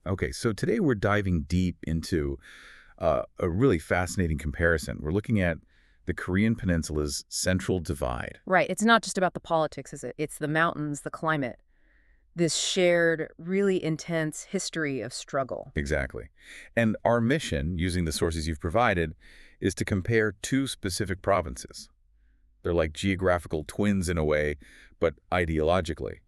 Okay, so today we're diving deep into a really fascinating comparison. We're looking at the Korean Peninsula's central divide. Right. It's not just about the politics, is it? It's the mountains, the climate, this shared, really intense history of struggle. Exactly. And our mission, using the sources you've provided, is to compare two specific provinces. They're like geographical twins in a way, but ideologically,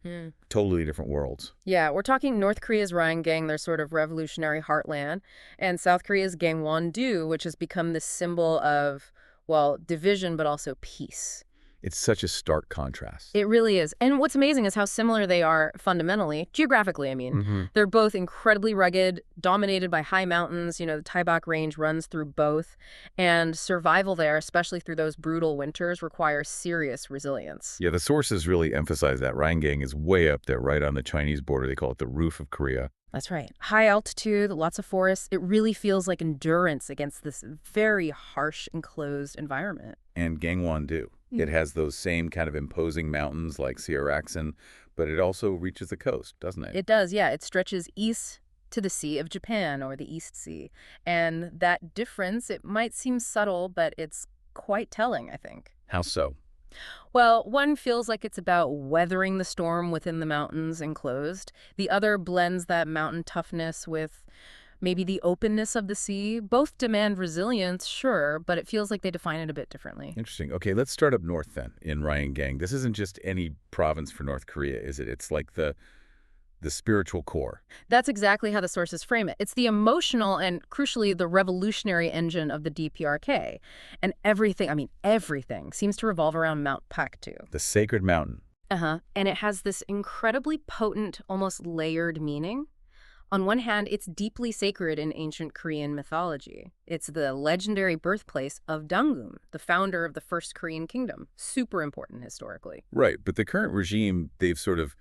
totally different worlds. Yeah, we're talking North Korea's Ryanggang, their sort of revolutionary heartland, and South Korea's Gangwon-do, which has become this symbol of, well, division, but also peace. It's such a stark contrast. It really is. And what's amazing is how similar they are fundamentally, geographically, I mean. They're both incredibly rugged, dominated by high mountains. You know, the Taibok Range runs through both. And survival there, especially through those brutal winters, requires serious resilience. Yeah, the sources really emphasize that. Ryanggang is way up there, right on the Chinese border. They call it the roof of Korea. That's right. High altitude, lots of forests. It really feels like endurance against this very harsh, enclosed environment. And Gangwon-do. It has those same kind of imposing mountains like Sierraxon, but it also reaches the coast, doesn't it? It does, yeah. It stretches east to the Sea of Japan, or the East Sea. And that difference, it might seem subtle, but it's quite telling, I think. How so? Well, one feels like it's about weathering the storm within the mountains enclosed. The other blends that mountain toughness with maybe the openness of the sea. Both demand resilience, sure, but it feels like they define it a bit differently. Interesting. Okay, let's start up north then, in Ryanggang. This isn't just any province for North Korea, is it? It's like the spiritual core. That's exactly how the sources frame it. It's the emotional and, crucially, the revolutionary engine of the DPRK. And everything, I mean everything, seems to revolve around Mount Paktu. The sacred mountain. And it has this incredibly potent, almost layered meaning. On one hand, it's deeply sacred in ancient Korean mythology. It's the legendary birthplace of Dangum, the founder of the first Korean kingdom. Super important historically. Right, but the current regime, they've sort of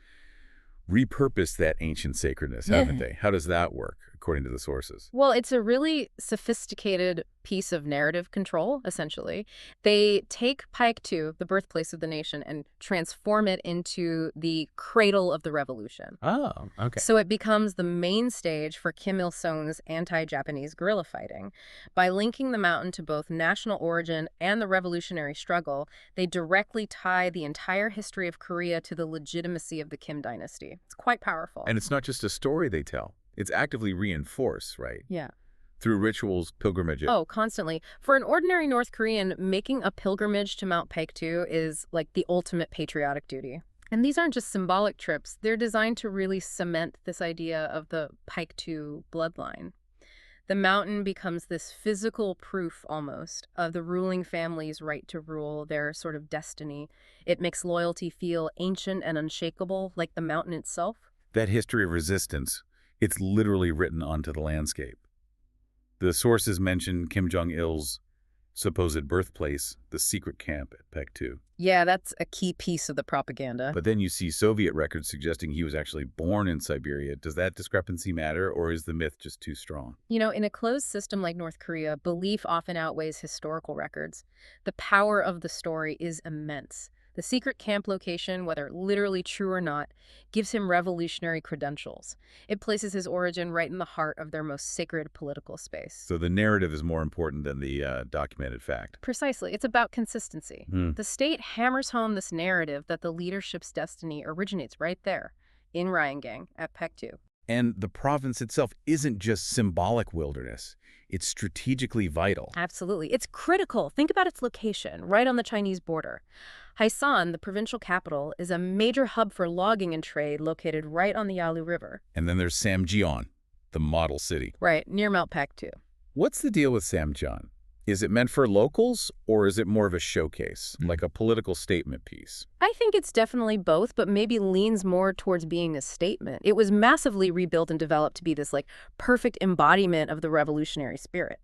repurposed that ancient sacredness, haven't they? How does that work, according to the sources? Well, it's a really sophisticated piece of narrative control, essentially. They take Paektu, the birthplace of the nation, and transform it into the cradle of the revolution. Oh, okay. So it becomes the main stage for Kim Il-sung's anti-Japanese guerrilla fighting. By linking the mountain to both national origin and the revolutionary struggle, they directly tie the entire history of Korea to the legitimacy of the Kim dynasty. It's quite powerful. And it's not just a story they tell. It's actively reinforced, right? Yeah. Through rituals, pilgrimage. Oh, constantly. For an ordinary North Korean, making a pilgrimage to Mount Paektu is like the ultimate patriotic duty. And these aren't just symbolic trips. They're designed to really cement this idea of the Paektu bloodline. The mountain becomes this physical proof, almost, of the ruling family's right to rule, their sort of destiny. It makes loyalty feel ancient and unshakable, like the mountain itself. That history of resistance, it's literally written onto the landscape. The sources mention Kim Jong-il's supposed birthplace, the secret camp at Paektu. Yeah, that's a key piece of the propaganda. But then you see Soviet records suggesting he was actually born in Siberia. Does that discrepancy matter, or is the myth just too strong? You know, in a closed system like North Korea, belief often outweighs historical records. The power of the story is immense. The secret camp location, whether literally true or not, gives him revolutionary credentials. It places his origin right in the heart of their most sacred political space. So the narrative is more important than the documented fact. Precisely. It's about consistency. The state hammers home this narrative that the leadership's destiny originates right there, in Ryanggang, at Paektu. And the province itself isn't just symbolic wilderness. It's strategically vital. Absolutely. It's critical. Think about its location, right on the Chinese border. Haisan, the provincial capital, is a major hub for logging and trade located right on the Yalu River. And then there's Samjeon, the model city. Right, near Mount Paktu. What's the deal with Samjeon? Is it meant for locals, or is it more of a showcase, like a political statement piece? I think it's definitely both, but maybe leans more towards being a statement. It was massively rebuilt and developed to be this, like, perfect embodiment of the revolutionary spirit.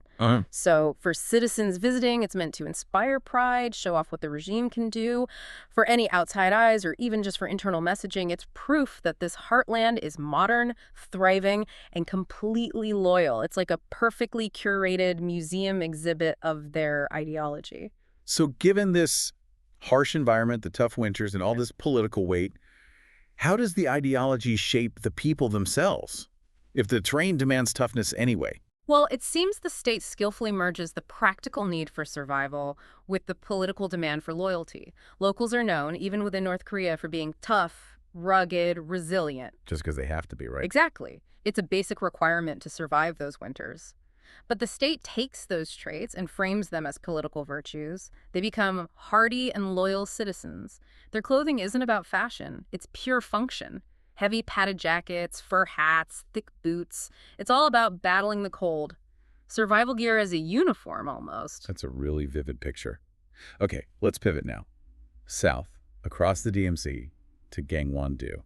So for citizens visiting, it's meant to inspire pride, show off what the regime can do. For any outside eyes, or even just for internal messaging, it's proof that this heartland is modern, thriving, and completely loyal. It's like a perfectly curated museum exhibit of their ideology. So given this harsh environment, the tough winters, and all this political weight, how does the ideology shape the people themselves? if the terrain demands toughness anyway? Well, it seems the state skillfully merges the practical need for survival with the political demand for loyalty. Locals are known, even within North Korea, for being tough, rugged, resilient. Just because they have to be, right? Exactly. It's a basic requirement to survive those winters. But the state takes those traits and frames them as political virtues. They become hardy and loyal citizens. Their clothing isn't about fashion, it's pure function. Heavy padded jackets, fur hats, thick boots. It's all about battling the cold. Survival gear as a uniform, almost. That's a really vivid picture. Okay, let's pivot now. South, across the DMZ, to Gangwon-do.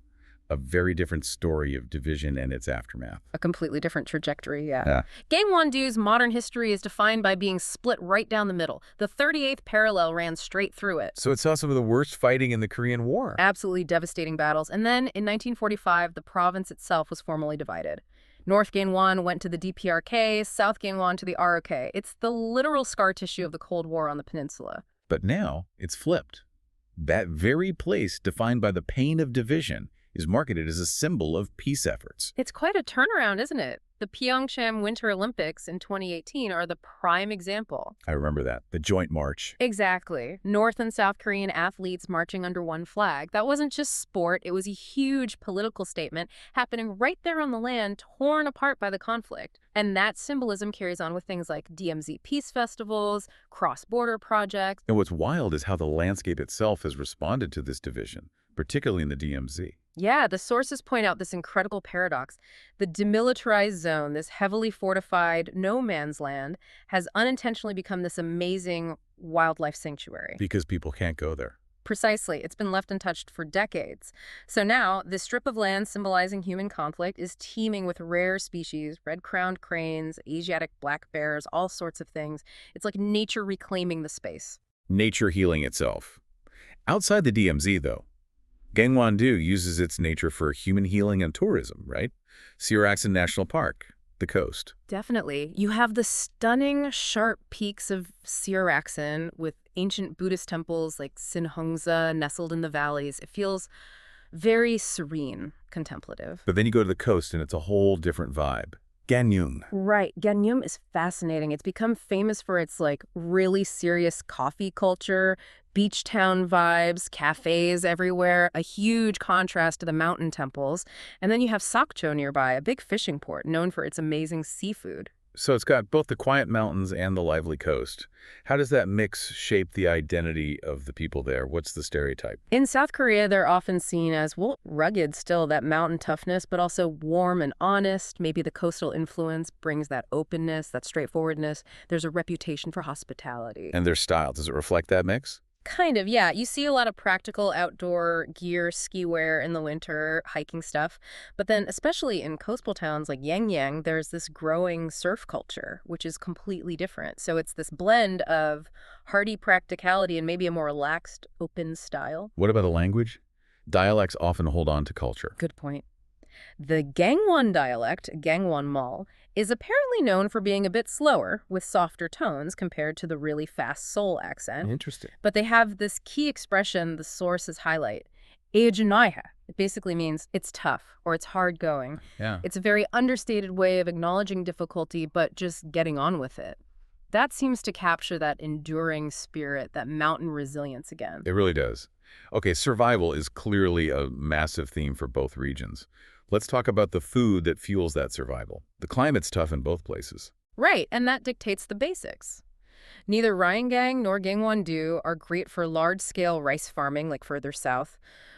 A very different story of division and its aftermath. A completely different trajectory, yeah. Gangwon-do's modern history is defined by being split right down the middle. The 38th parallel ran straight through it. So it saw some of the worst fighting in the Korean War. Absolutely devastating battles. And then, in 1945, the province itself was formally divided. North Gangwon went to the DPRK, South Gangwon to the ROK. It's the literal scar tissue of the Cold War on the peninsula. But now, it's flipped. That very place defined by the pain of division is marketed as a symbol of peace efforts. It's quite a turnaround, isn't it? The Pyeongchang Winter Olympics in 2018 are the prime example. I remember that, the joint march. Exactly. North and South Korean athletes marching under one flag. That wasn't just sport, it was a huge political statement happening right there on the land, torn apart by the conflict. And that symbolism carries on with things like DMZ peace festivals, cross-border projects. And what's wild is how the landscape itself has responded to this division, particularly in the DMZ. Yeah, the sources point out this incredible paradox. The demilitarized zone, this heavily fortified no man's land, has unintentionally become this amazing wildlife sanctuary. Because people can't go there. Precisely. It's been left untouched for decades. So now, this strip of land symbolizing human conflict is teeming with rare species, red-crowned cranes, Asiatic black bears, all sorts of things. It's like nature reclaiming the space. Nature healing itself. Outside the DMZ, though, Gangwon-do uses its nature for human healing and tourism, right? Seoraksan National Park, the coast. Definitely. You have the stunning, sharp peaks of Seoraksan with ancient Buddhist temples like Sinhongsa nestled in the valleys. It feels very serene, contemplative. But then you go to the coast and it's a whole different vibe. Gangneung. Right. Gangneung is fascinating. It's become famous for its really serious coffee culture, beach town vibes, cafes everywhere, a huge contrast to the mountain temples. And then you have Sokcho nearby, a big fishing port known for its amazing seafood. So it's got both the quiet mountains and the lively coast. How does that mix shape the identity of the people there? What's the stereotype? In South Korea, they're often seen as, rugged still, that mountain toughness, but also warm and honest. Maybe the coastal influence brings that openness, that straightforwardness. There's a reputation for hospitality. And their style, does it reflect that mix? Kind of, yeah. You see a lot of practical outdoor gear, ski wear in the winter, hiking stuff. But then, especially in coastal towns like Yangyang, there's this growing surf culture, which is completely different. So it's this blend of hardy practicality and maybe a more relaxed, open style. What about the language? Dialects often hold on to culture. Good point. The Gangwon dialect, Gangwon-mal, is apparently known for being a bit slower, with softer tones compared to the really fast Seoul accent. Interesting. But they have this key expression the sources highlight, 에어준아이하. It basically means it's tough or it's hard going. Yeah. It's a very understated way of acknowledging difficulty, but just getting on with it. That seems to capture that enduring spirit, that mountain resilience again. It really does. Okay, survival is clearly a massive theme for both regions. Let's talk about the food that fuels that survival. The climate's tough in both places. Right, and that dictates the basics. Neither Ryangang nor Gangwon-do are great for large-scale rice farming like further south,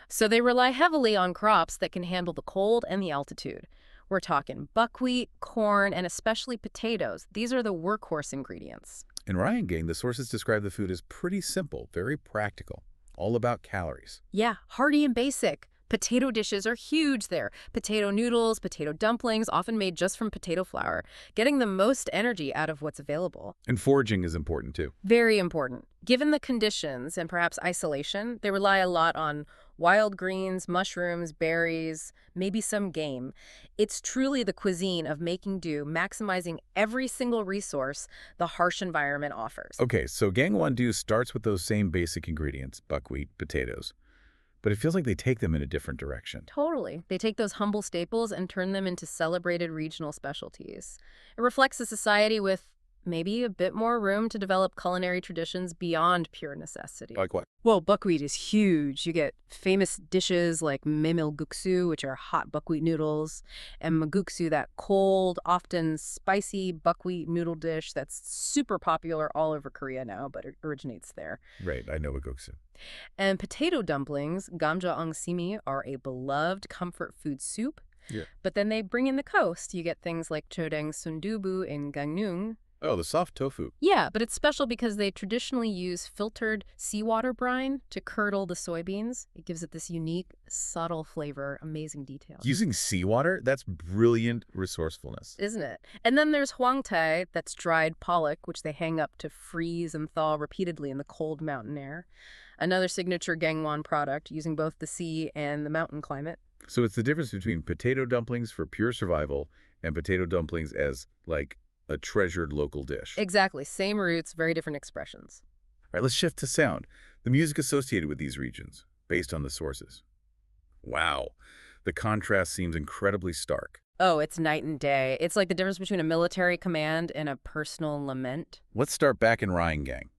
so they rely heavily on crops that can handle the cold and the altitude. We're talking buckwheat, corn, and especially potatoes. These are the workhorse ingredients. In Ryangang, the sources describe the food as pretty simple, very practical, all about calories. Yeah, hearty and basic. Potato dishes are huge there. Potato noodles, potato dumplings, often made just from potato flour, getting the most energy out of what's available. And foraging is important too. Very important. Given the conditions and perhaps isolation, they rely a lot on wild greens, mushrooms, berries, maybe some game. It's truly the cuisine of making do, maximizing every single resource the harsh environment offers. Okay, so Gangwon-do starts with those same basic ingredients, buckwheat, potatoes. But it feels like they take them in a different direction. Totally. They take those humble staples and turn them into celebrated regional specialties. It reflects a society with maybe a bit more room to develop culinary traditions beyond pure necessity. Like what? Well, buckwheat is huge. You get famous dishes like memilguksu, which are hot buckwheat noodles, and maguksu, that cold, often spicy buckwheat noodle dish that's super popular all over Korea now, but it originates there. Right, I know Goksu. And potato dumplings, gamjaang simi, are a beloved comfort food soup. Yeah. But then they bring in the coast. You get things like chodeng sundubu in Gangneung. Oh, the soft tofu. Yeah, but it's special because they traditionally use filtered seawater brine to curdle the soybeans. It gives it this unique, subtle flavor, amazing detail. Using seawater? That's brilliant resourcefulness. Isn't it? And then there's huangtai, that's dried pollock, which they hang up to freeze and thaw repeatedly in the cold mountain air. Another signature Gangwon product, using both the sea and the mountain climate. So it's the difference between potato dumplings for pure survival and potato dumplings as, like, a treasured local dish. Exactly. Same roots, very different expressions. All right, let's shift to sound. The music associated with these regions, based on the sources. Wow. The contrast seems incredibly stark. Oh, it's night and day. It's like the difference between a military command and a personal lament. Let's start back in Ryangang.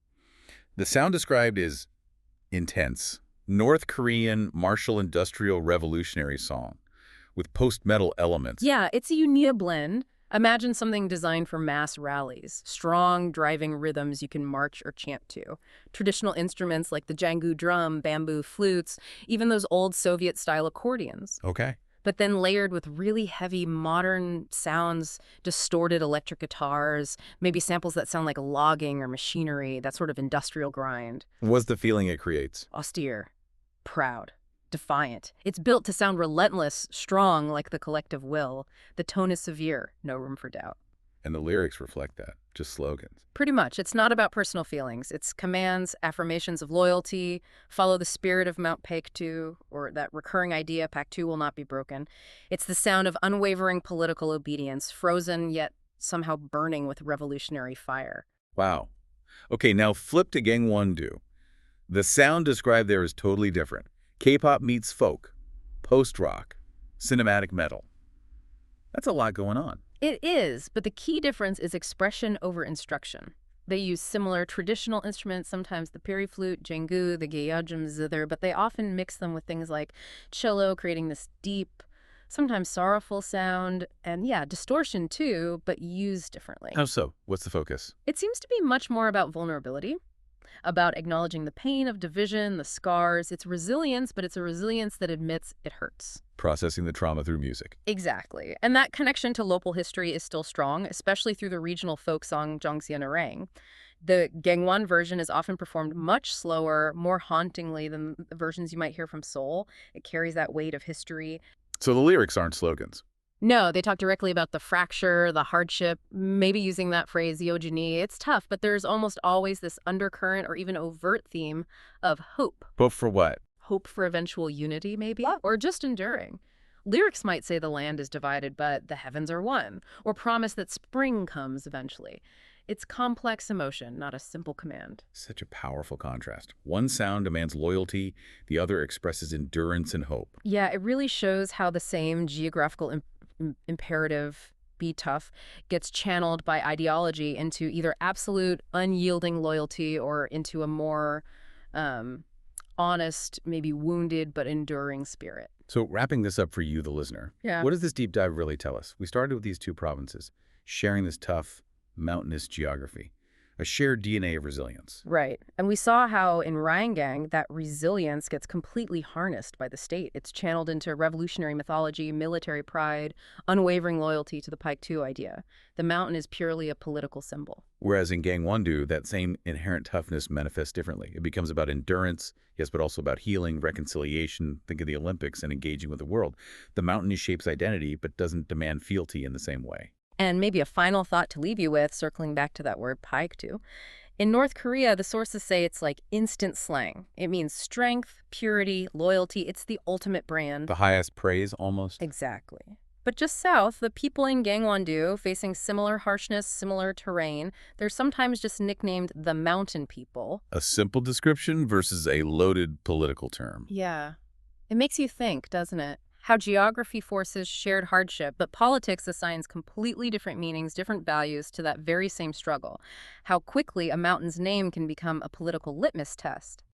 The sound described is intense. North Korean martial industrial revolutionary song with post-metal elements. Yeah, it's a unique blend. Imagine something designed for mass rallies, strong driving rhythms you can march or chant to. Traditional instruments like the jangu drum, bamboo flutes, even those old Soviet-style accordions. Okay. But then layered with really heavy modern sounds, distorted electric guitars, maybe samples that sound like logging or machinery, that sort of industrial grind. What's the feeling it creates? Austere, proud, defiant. It's built to sound relentless, strong like the collective will. The tone is severe, no room for doubt. And the lyrics reflect that, just slogans. Pretty much. It's not about personal feelings. It's commands, affirmations of loyalty, follow the spirit of Mount Paektu, or that recurring idea, Paektu will not be broken. It's the sound of unwavering political obedience, frozen yet somehow burning with revolutionary fire. Wow. Okay, now flip to Gangwon-do. The sound described there is totally different. K-pop meets folk, post-rock, cinematic metal. That's a lot going on. It is, but the key difference is expression over instruction. They use similar traditional instruments, sometimes the piri flute, jangu, the gyeojum zither, but they often mix them with things like cello, creating this deep, sometimes sorrowful sound, and yeah, distortion too, but used differently. How so? What's the focus? It seems to be much more about vulnerability, about acknowledging the pain of division, the scars. It's resilience, but it's a resilience that admits it hurts. Processing the trauma through music. Exactly. And that connection to local history is still strong, especially through the regional folk song Jongsia Narang. The Gangwon version is often performed much slower, more hauntingly than the versions you might hear from Seoul. It carries that weight of history. So the lyrics aren't slogans. No, they talk directly about the fracture, the hardship, maybe using that phrase, yeojini. It's tough, but there's almost always this undercurrent or even overt theme of hope. Hope for what? Hope for eventual unity, maybe? Or just enduring. Lyrics might say the land is divided, but the heavens are one, or promise that spring comes eventually. It's complex emotion, not a simple command. Such a powerful contrast. One sound demands loyalty, the other expresses endurance and hope. Yeah, it really shows how the same geographical imperative, be tough, gets channeled by ideology into either absolute, unyielding loyalty or into a more honest, maybe wounded, but enduring spirit. So wrapping this up for you, the listener, Yeah. what does this deep dive really tell us? We started with these two provinces, sharing this tough, mountainous geography, a shared DNA of resilience. Right. And we saw how in Ryangang, that resilience gets completely harnessed by the state. It's channeled into revolutionary mythology, military pride, unwavering loyalty to the Paektu idea. The mountain is purely a political symbol. Whereas in Gangwon-do, that same inherent toughness manifests differently. It becomes about endurance, yes, but also about healing, reconciliation, think of the Olympics, and engaging with the world. The mountain shapes identity, but doesn't demand fealty in the same way. And maybe a final thought to leave you with, circling back to that word paektu. In North Korea, the sources say it's like instant slang. It means strength, purity, loyalty. It's the ultimate brand. The highest praise, almost. Exactly. But just south, the people in Gangwon-do, facing similar harshness, similar terrain, they're sometimes just nicknamed the mountain people. A simple description versus a loaded political term. Yeah. It makes you think, doesn't it? How geography forces shared hardship, but politics assigns completely different meanings, different values to that very same struggle. How quickly a mountain's name can become a political litmus test.